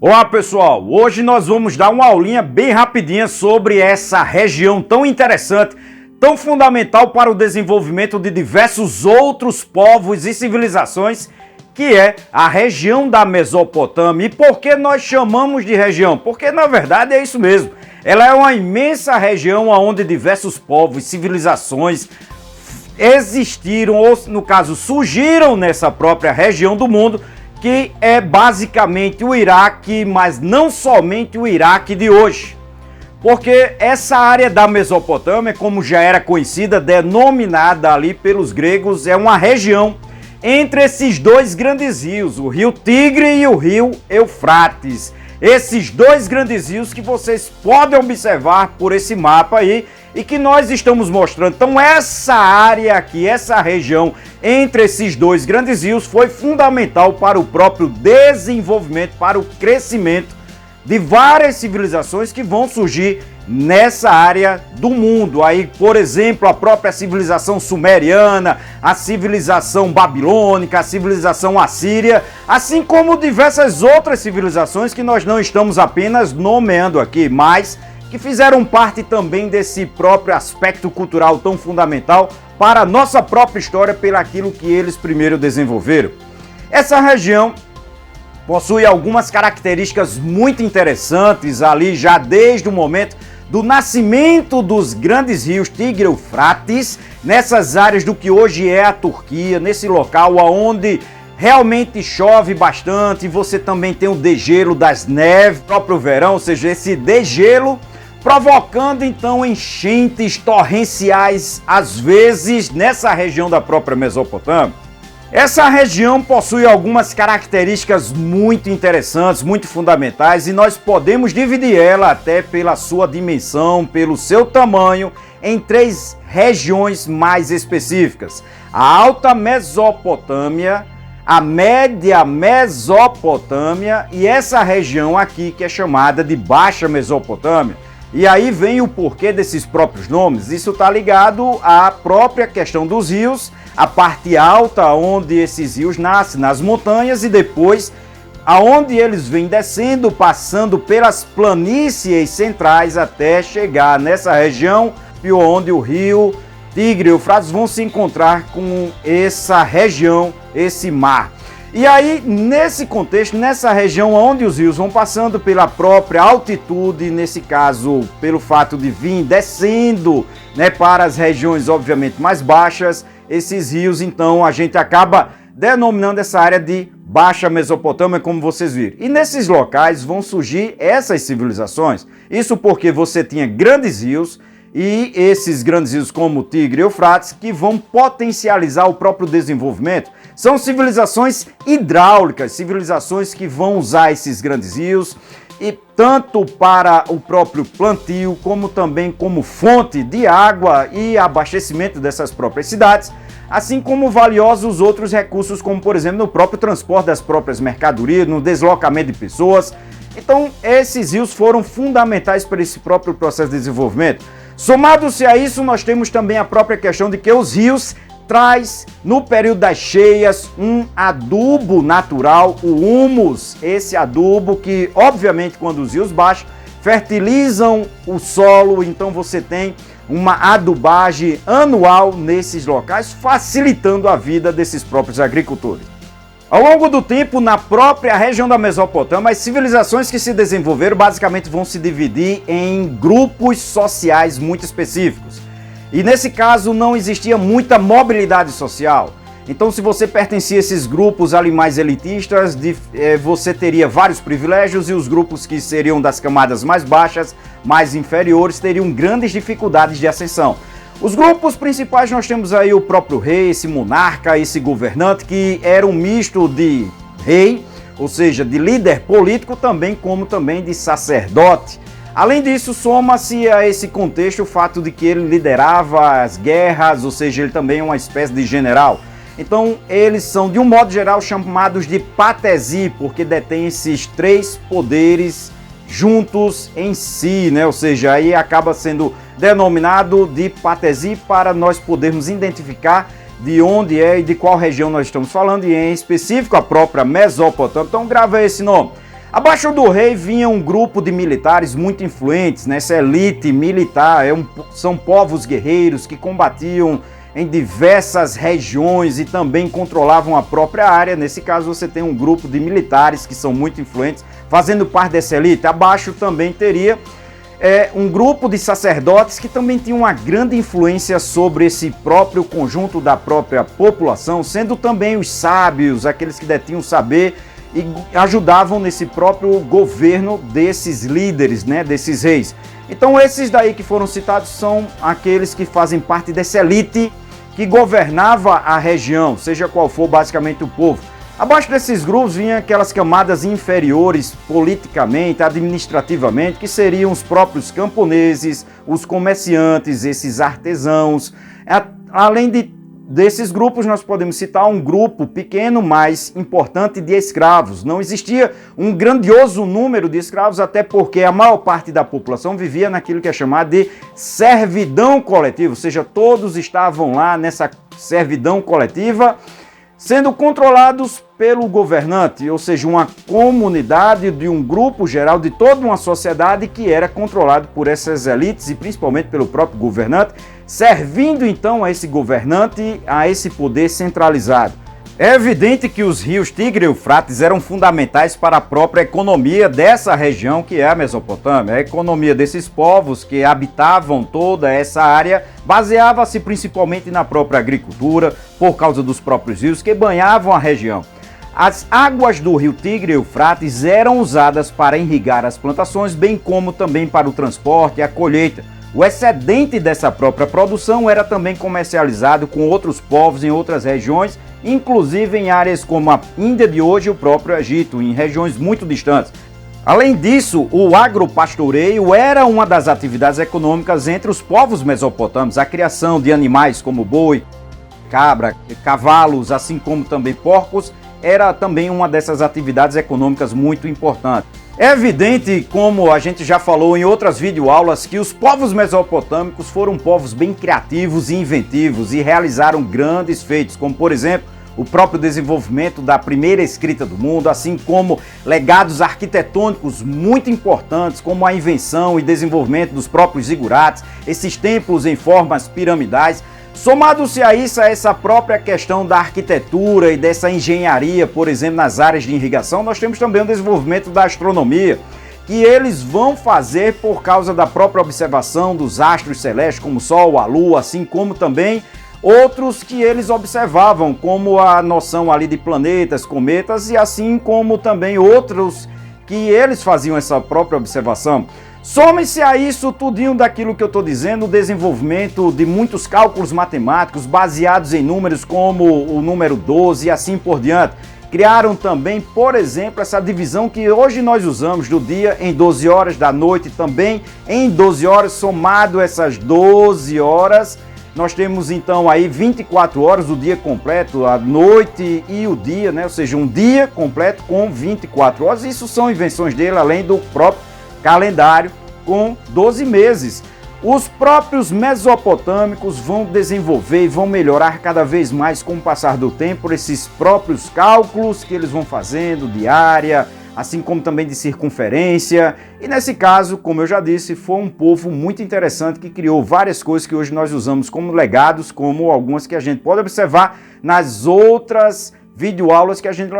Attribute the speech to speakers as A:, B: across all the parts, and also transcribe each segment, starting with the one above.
A: Olá pessoal, hoje nós vamos dar uma aulinha bem rapidinha sobre essa região tão interessante, tão fundamental para o desenvolvimento de diversos outros povos e civilizações, que é a região da Mesopotâmia. E por que nós chamamos de região? Porque na verdade é isso mesmo, ela é uma imensa região onde diversos povos e civilizações existiram, ou no caso surgiram nessa própria região do mundo, que é basicamente o Iraque, mas não somente o Iraque de hoje. Porque essa área da Mesopotâmia, como já era conhecida, denominada ali pelos gregos, é uma região entre esses dois grandes rios, o rio Tigre e o rio Eufrates. Esses dois grandes rios que vocês podem observar por esse mapa aí e que nós estamos mostrando. Então essa área aqui, essa região entre esses dois grandes rios foi fundamental para o próprio desenvolvimento, para o crescimento de várias civilizações que vão surgir nessa área do mundo. Aí, por exemplo, a própria civilização sumeriana, a civilização babilônica, a civilização assíria, assim como diversas outras civilizações que nós não estamos apenas nomeando aqui, mas que fizeram parte também desse próprio aspecto cultural tão fundamental para a nossa própria história, pelo aquilo que eles primeiro desenvolveram. Essa região possui algumas características muito interessantes ali já desde o momento do nascimento dos grandes rios Tigre e Eufrates, nessas áreas do que hoje é a Turquia, nesse local onde realmente chove bastante, você também tem o degelo das neves, próprio verão, ou seja, esse degelo provocando então enchentes torrenciais, às vezes, nessa região da própria Mesopotâmia. Essa região possui algumas características muito interessantes, muito fundamentais, e nós podemos dividir ela até pela sua dimensão, pelo seu tamanho, em três regiões mais específicas: a Alta Mesopotâmia, a Média Mesopotâmia e essa região aqui que é chamada de Baixa Mesopotâmia. E aí vem o porquê desses próprios nomes. Isso está ligado à própria questão dos rios, a parte alta onde esses rios nascem, nas montanhas, e depois aonde eles vêm descendo, passando pelas planícies centrais até chegar nessa região onde o rio Tigre e Eufrates vão se encontrar com essa região, esse mar. E aí, nesse contexto, nessa região onde os rios vão passando pela própria altitude, nesse caso, pelo fato de vir descendo, para as regiões, obviamente, mais baixas, esses rios, então, a gente acaba denominando essa área de Baixa Mesopotâmia, como vocês viram. E nesses locais vão surgir essas civilizações. Isso porque você tinha grandes rios, e esses grandes rios como o Tigre e Eufrates, que vão potencializar o próprio desenvolvimento, são civilizações hidráulicas, civilizações que vão usar esses grandes rios e tanto para o próprio plantio, como também como fonte de água e abastecimento dessas próprias cidades, assim como valiosos outros recursos, como por exemplo no próprio transporte das próprias mercadorias, no deslocamento de pessoas. Então esses rios foram fundamentais para esse próprio processo de desenvolvimento. Somado-se a isso, nós temos também a própria questão de que os rios traz no período das cheias um adubo natural, o humus, esse adubo que obviamente quando os rios baixam fertilizam o solo, então você tem uma adubagem anual nesses locais, facilitando a vida desses próprios agricultores. Ao longo do tempo, na própria região da Mesopotâmia, as civilizações que se desenvolveram basicamente vão se dividir em grupos sociais muito específicos. E nesse caso não existia muita mobilidade social. Então, se você pertencia a esses grupos ali mais elitistas, você teria vários privilégios, e os grupos que seriam das camadas mais baixas, mais inferiores, teriam grandes dificuldades de ascensão. Os grupos principais nós temos aí o próprio rei, esse monarca, esse governante, que era um misto de rei, ou seja, de líder político, também como também de sacerdote. Além disso, soma-se a esse contexto o fato de que ele liderava as guerras, ou seja, ele também é uma espécie de general. Então, eles são, de um modo geral, chamados de patesi, porque detêm esses três poderes juntos em si, Ou seja, aí acaba sendo denominado de patesi para nós podermos identificar de onde é e de qual região nós estamos falando, e em específico a própria Mesopotâmia. Então grava esse nome. Abaixo do rei vinha um grupo de militares muito influentes, nessa elite militar, são povos guerreiros que combatiam em diversas regiões e também controlavam a própria área. Nesse caso você tem um grupo de militares que são muito influentes, fazendo parte dessa elite. Abaixo também teria um grupo de sacerdotes que também tinham uma grande influência sobre esse próprio conjunto da própria população, sendo também os sábios, aqueles que detinham saber e ajudavam nesse próprio governo desses líderes, né, desses reis. Então esses daí que foram citados são aqueles que fazem parte dessa elite que governava a região, seja qual for basicamente o povo. Abaixo desses grupos vinham aquelas camadas inferiores politicamente, administrativamente, que seriam os próprios camponeses, os comerciantes, esses artesãos. Além desses grupos, nós podemos citar um grupo pequeno, mas importante, de escravos. Não existia um grandioso número de escravos, até porque a maior parte da população vivia naquilo que é chamado de servidão coletiva, ou seja, todos estavam lá nessa servidão coletiva, sendo controlados pelo governante, ou seja, uma comunidade de um grupo geral, de toda uma sociedade que era controlado por essas elites e principalmente pelo próprio governante, servindo então a esse governante, a esse poder centralizado. É evidente que os rios Tigre e Eufrates eram fundamentais para a própria economia dessa região que é a Mesopotâmia. A economia desses povos que habitavam toda essa área baseava-se principalmente na própria agricultura, por causa dos próprios rios que banhavam a região. As águas do rio Tigre e Eufrates eram usadas para irrigar as plantações, bem como também para o transporte e a colheita. O excedente dessa própria produção era também comercializado com outros povos em outras regiões, inclusive em áreas como a Índia de hoje e o próprio Egito, em regiões muito distantes. Além disso, o agropastoreio era uma das atividades econômicas entre os povos mesopotâmicos. A criação de animais como boi, cabra, cavalos, assim como também porcos, era também uma dessas atividades econômicas muito importantes. É evidente, como a gente já falou em outras videoaulas, que os povos mesopotâmicos foram povos bem criativos e inventivos e realizaram grandes feitos, como por exemplo, o próprio desenvolvimento da primeira escrita do mundo, assim como legados arquitetônicos muito importantes, como a invenção e desenvolvimento dos próprios zigurates, esses templos em formas piramidais. Somado-se a isso, a essa própria questão da arquitetura e dessa engenharia, por exemplo, nas áreas de irrigação, nós temos também o desenvolvimento da astronomia, que eles vão fazer por causa da própria observação dos astros celestes, como o Sol, a Lua, assim como também outros que eles observavam, como a noção ali de planetas, cometas, e assim como também outros que eles faziam essa própria observação. Some-se a isso tudinho daquilo que eu estou dizendo, o desenvolvimento de muitos cálculos matemáticos baseados em números como o número 12 e assim por diante. Criaram também, por exemplo, essa divisão que hoje nós usamos do dia em 12 horas, da noite também em 12 horas, somado essas 12 horas, nós temos então aí 24 horas, o dia completo, a noite e o dia, né? Ou seja, um dia completo com 24 horas. Isso são invenções dele, além do próprio calendário com 12 meses. Os próprios mesopotâmicos vão desenvolver e vão melhorar cada vez mais com o passar do tempo esses próprios cálculos que eles vão fazendo de área, assim como também de circunferência. E nesse caso, como eu já disse, foi um povo muito interessante que criou várias coisas que hoje nós usamos como legados, como algumas que a gente pode observar nas outras videoaulas que a gente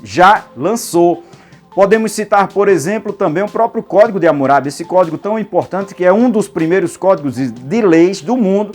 A: já lançou. Podemos citar, por exemplo, também o próprio Código de Hammurabi, esse código tão importante que é um dos primeiros códigos de leis do mundo.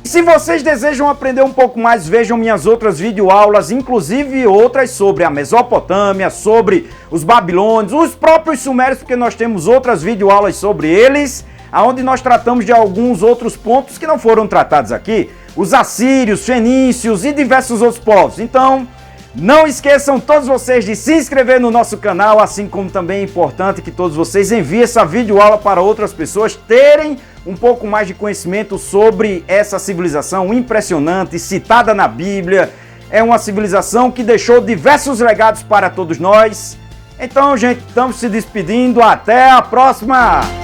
A: Se vocês desejam aprender um pouco mais, vejam minhas outras videoaulas, inclusive outras sobre a Mesopotâmia, sobre os babilônios, os próprios sumérios, porque nós temos outras videoaulas sobre eles, onde nós tratamos de alguns outros pontos que não foram tratados aqui, os assírios, fenícios e diversos outros povos. Então, não esqueçam todos vocês de se inscrever no nosso canal, assim como também é importante que todos vocês enviem essa videoaula para outras pessoas terem um pouco mais de conhecimento sobre essa civilização impressionante, citada na Bíblia. É uma civilização que deixou diversos legados para todos nós. Então, gente, estamos se despedindo. Até a próxima!